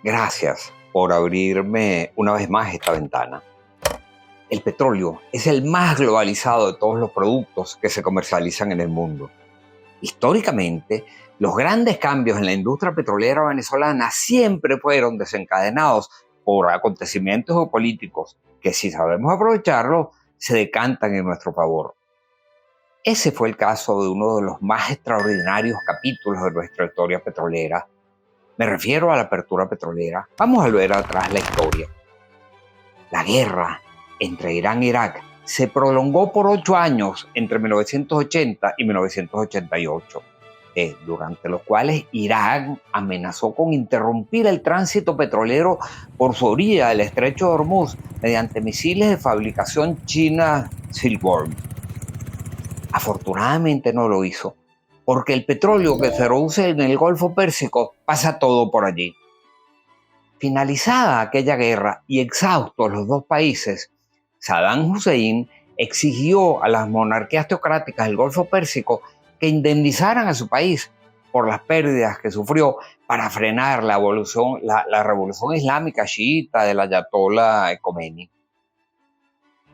Gracias por abrirme una vez más esta ventana. El petróleo es el más globalizado de todos los productos que se comercializan en el mundo. Históricamente, los grandes cambios en la industria petrolera venezolana siempre fueron desencadenados por acontecimientos geopolíticos que, si sabemos aprovecharlos, se decantan en nuestro favor. Ese fue el caso de uno de los más extraordinarios capítulos de nuestra historia petrolera. Me refiero a la apertura petrolera. Vamos a ver atrás la historia. La guerra entre Irán e Irak se prolongó por 8 años entre 1980 y 1988, durante los cuales Irán amenazó con interrumpir el tránsito petrolero por su orilla del estrecho de Hormuz mediante misiles de fabricación china Silkworm. Afortunadamente no lo hizo, porque el petróleo que se produce en el Golfo Pérsico pasa todo por allí. Finalizada aquella guerra y exhaustos los dos países, Saddam Hussein exigió a las monarquías teocráticas del Golfo Pérsico que indemnizaran a su país por las pérdidas que sufrió para frenar la revolución islámica chiita del ayatolá Khomeini.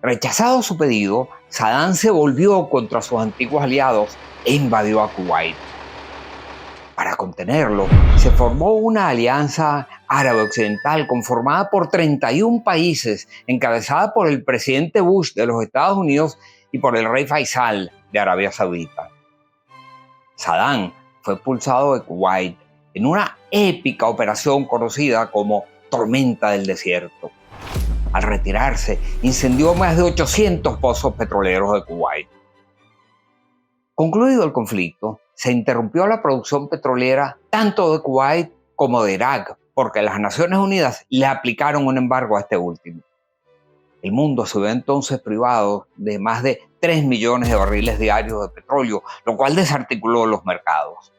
Rechazado su pedido, Saddam se volvió contra sus antiguos aliados e invadió a Kuwait. Para contenerlo, se formó una alianza árabe occidental conformada por 31 países, encabezada por el presidente Bush de los Estados Unidos y por el rey Faisal de Arabia Saudita. Saddam fue expulsado de Kuwait en una épica operación conocida como Tormenta del Desierto. Al retirarse, incendió más de 800 pozos petroleros de Kuwait. Concluido el conflicto, se interrumpió la producción petrolera tanto de Kuwait como de Irak, porque las Naciones Unidas le aplicaron un embargo a este último. El mundo se vio entonces privado de más de 3 millones de barriles diarios de petróleo, lo cual desarticuló los mercados.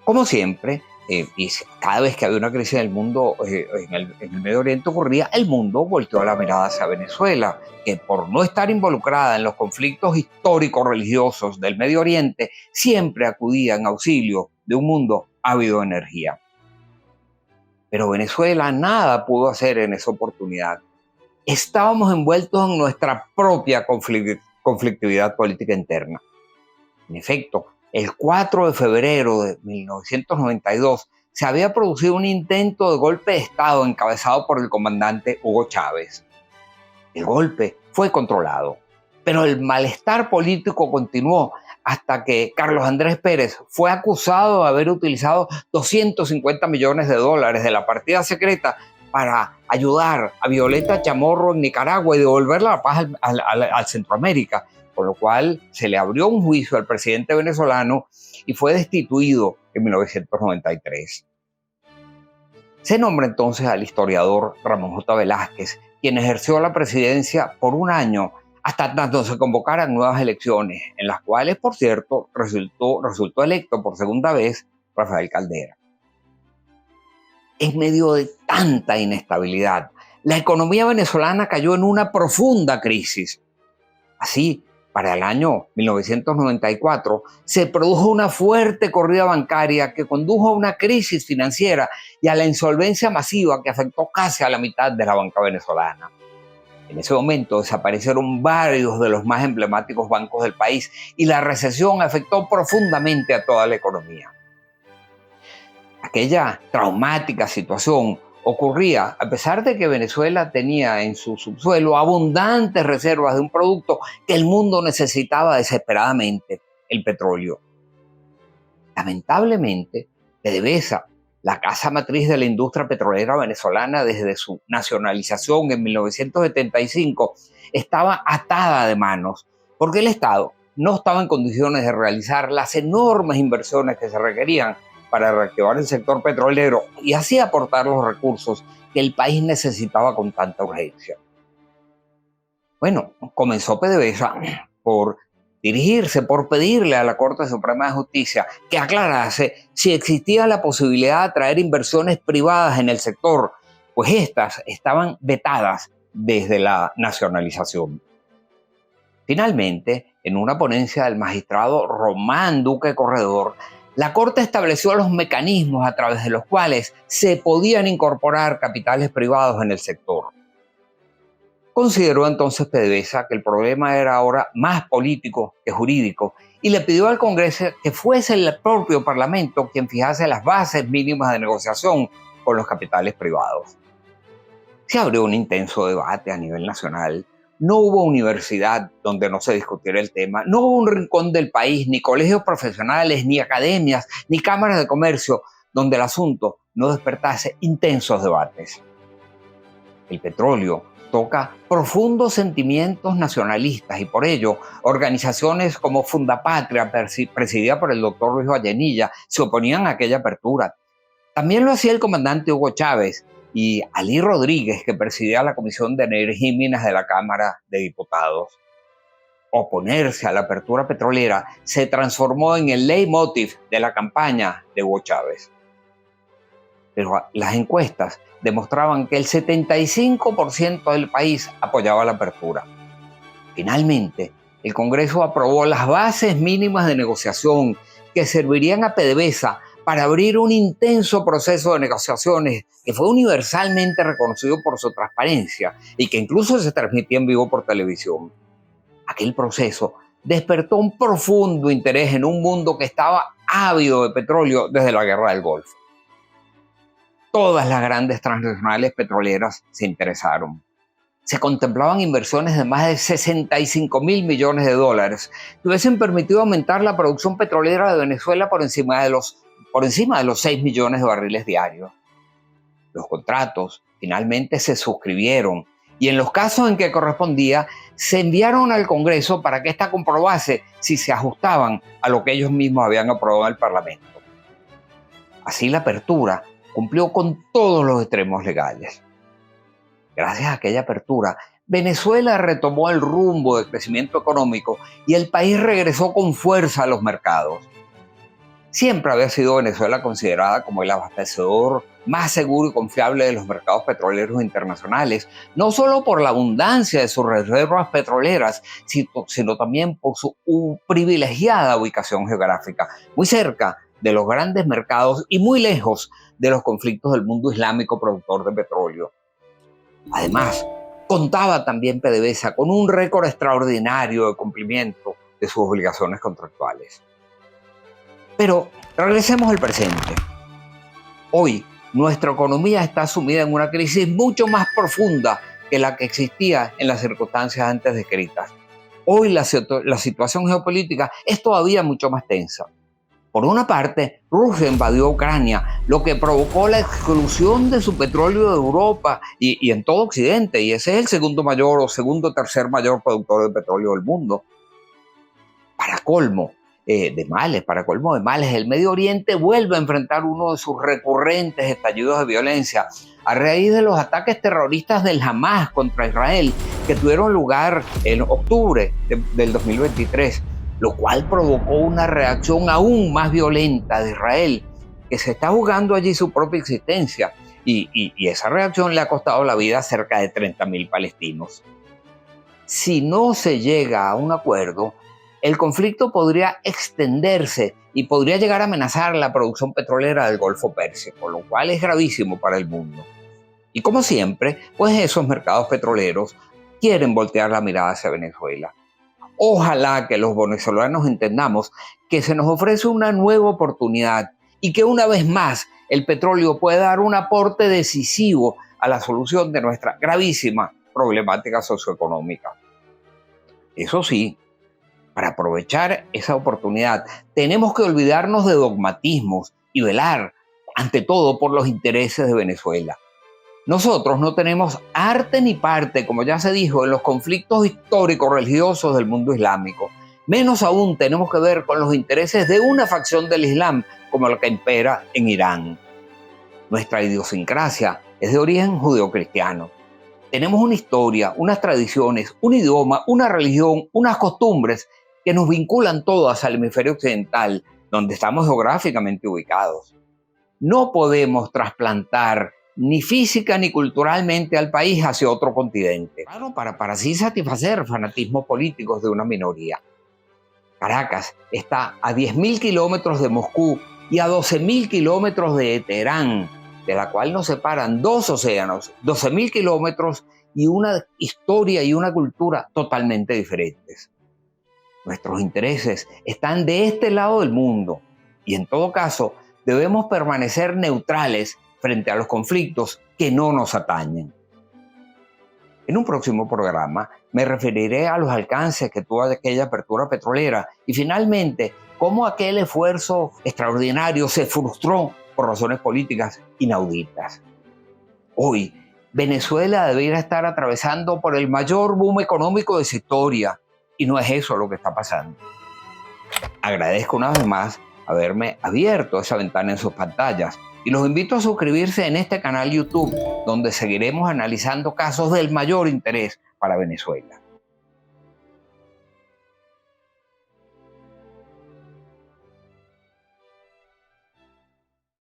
Como siempre, y cada vez que había una crisis en el mundo, en el Medio Oriente ocurría, el mundo volteó la mirada hacia Venezuela, que por no estar involucrada en los conflictos históricos religiosos del Medio Oriente, siempre acudía en auxilio de un mundo ávido de energía. Pero Venezuela nada pudo hacer en esa oportunidad. Estábamos envueltos en nuestra propia conflictividad política interna. En efecto, el 4 de febrero de 1992 se había producido un intento de golpe de Estado encabezado por el comandante Hugo Chávez. El golpe fue controlado, pero el malestar político continuó hasta que Carlos Andrés Pérez fue acusado de haber utilizado $250 millones de la partida secreta para ayudar a Violeta Chamorro en Nicaragua y devolver la paz al Centroamérica, por lo cual se le abrió un juicio al presidente venezolano y fue destituido en 1993. Se nombra entonces al historiador Ramón J. Velázquez, quien ejerció la presidencia por un año hasta tanto se convocaran nuevas elecciones, en las cuales, por cierto, resultó electo por segunda vez Rafael Caldera. En medio de tanta inestabilidad, la economía venezolana cayó en una profunda crisis. Así, para el año 1994, se produjo una fuerte corrida bancaria que condujo a una crisis financiera y a la insolvencia masiva que afectó casi a la mitad de la banca venezolana. En ese momento desaparecieron varios de los más emblemáticos bancos del país y la recesión afectó profundamente a toda la economía. Aquella traumática situación ocurría a pesar de que Venezuela tenía en su subsuelo abundantes reservas de un producto que el mundo necesitaba desesperadamente, el petróleo. Lamentablemente, PDVSA, la casa matriz de la industria petrolera venezolana desde su nacionalización en 1975, estaba atada de manos porque el Estado no estaba en condiciones de realizar las enormes inversiones que se requerían para reactivar el sector petrolero y así aportar los recursos que el país necesitaba con tanta urgencia. Bueno, comenzó PDVSA por pedirle a la Corte Suprema de Justicia que aclarase si existía la posibilidad de atraer inversiones privadas en el sector, pues estas estaban vetadas desde la nacionalización. Finalmente, en una ponencia del magistrado Román Duque Corredor, La Corte estableció los mecanismos a través de los cuales se podían incorporar capitales privados en el sector. Consideró entonces PDVSA que el problema era ahora más político que jurídico y le pidió al Congreso que fuese el propio Parlamento quien fijase las bases mínimas de negociación con los capitales privados. Se abrió un intenso debate a nivel nacional. No hubo universidad donde no se discutiera el tema, no hubo un rincón del país, ni colegios profesionales, ni academias, ni cámaras de comercio donde el asunto no despertase intensos debates. El petróleo toca profundos sentimientos nacionalistas y por ello organizaciones como Fundapatria, presidida por el doctor Luis Vallenilla, se oponían a aquella apertura. También lo hacía el comandante Hugo Chávez y Alí Rodríguez, que presidía la Comisión de Energía y Minas de la Cámara de Diputados. Oponerse a la apertura petrolera se transformó en el leitmotiv de la campaña de Hugo Chávez. Pero las encuestas demostraban que el 75% del país apoyaba la apertura. Finalmente, el Congreso aprobó las bases mínimas de negociación que servirían a PDVSA para abrir un intenso proceso de negociaciones que fue universalmente reconocido por su transparencia y que incluso se transmitía en vivo por televisión. Aquel proceso despertó un profundo interés en un mundo que estaba ávido de petróleo desde la Guerra del Golfo. Todas las grandes transnacionales petroleras se interesaron. Se contemplaban inversiones de más de 65.000 millones de dólares que hubiesen permitido aumentar la producción petrolera de Venezuela por encima de los 6 millones de barriles diarios. Los contratos finalmente se suscribieron y en los casos en que correspondía se enviaron al Congreso para que ésta comprobase si se ajustaban a lo que ellos mismos habían aprobado en el Parlamento. Así la apertura cumplió con todos los extremos legales. Gracias a aquella apertura, Venezuela retomó el rumbo de crecimiento económico y el país regresó con fuerza a los mercados. Siempre había sido Venezuela considerada como el abastecedor más seguro y confiable de los mercados petroleros internacionales, no solo por la abundancia de sus reservas petroleras, sino también por su privilegiada ubicación geográfica, muy cerca de los grandes mercados y muy lejos de los conflictos del mundo islámico productor de petróleo. Además, contaba también PDVSA con un récord extraordinario de cumplimiento de sus obligaciones contractuales. Pero regresemos al presente. Hoy, nuestra economía está sumida en una crisis mucho más profunda que la que existía en las circunstancias antes descritas. Hoy la situación geopolítica es todavía mucho más tensa. Por una parte, Rusia invadió Ucrania, lo que provocó la exclusión de su petróleo de Europa y en todo Occidente, y ese es el segundo tercer mayor productor de petróleo del mundo. Para colmo de males, el Medio Oriente vuelve a enfrentar uno de sus recurrentes estallidos de violencia a raíz de los ataques terroristas del Hamas contra Israel que tuvieron lugar en octubre del 2023. Lo cual provocó una reacción aún más violenta de Israel, que se está jugando allí su propia existencia, y esa reacción le ha costado la vida a cerca de 30.000 palestinos. Si no se llega a un acuerdo, el conflicto podría extenderse y podría llegar a amenazar la producción petrolera del Golfo Pérsico, lo cual es gravísimo para el mundo. Y como siempre, pues esos mercados petroleros quieren voltear la mirada hacia Venezuela. Ojalá que los venezolanos entendamos que se nos ofrece una nueva oportunidad y que una vez más el petróleo puede dar un aporte decisivo a la solución de nuestra gravísima problemática socioeconómica. Eso sí, para aprovechar esa oportunidad tenemos que olvidarnos de dogmatismos y velar, ante todo, por los intereses de Venezuela. Nosotros no tenemos arte ni parte, como ya se dijo, en los conflictos históricos religiosos del mundo islámico. Menos aún tenemos que ver con los intereses de una facción del Islam como la que impera en Irán. Nuestra idiosincrasia es de origen judeocristiano. Tenemos una historia, unas tradiciones, un idioma, una religión, unas costumbres que nos vinculan todas al hemisferio occidental, donde estamos geográficamente ubicados. No podemos trasplantar ni física ni culturalmente al país hacia otro continente, claro, para así satisfacer fanatismos políticos de una minoría. Caracas está a 10.000 kilómetros de Moscú y a 12.000 kilómetros de Teherán, de la cual nos separan dos océanos, 12.000 kilómetros y una historia y una cultura totalmente diferentes. Nuestros intereses están de este lado del mundo y en todo caso debemos permanecer neutrales frente a los conflictos que no nos atañen. En un próximo programa me referiré a los alcances que tuvo aquella apertura petrolera y finalmente cómo aquel esfuerzo extraordinario se frustró por razones políticas inauditas. Hoy, Venezuela debería estar atravesando por el mayor boom económico de su historia y no es eso lo que está pasando. Agradezco una vez más haberme abierto esa ventana en sus pantallas y los invito a suscribirse en este canal YouTube donde seguiremos analizando casos del mayor interés para Venezuela.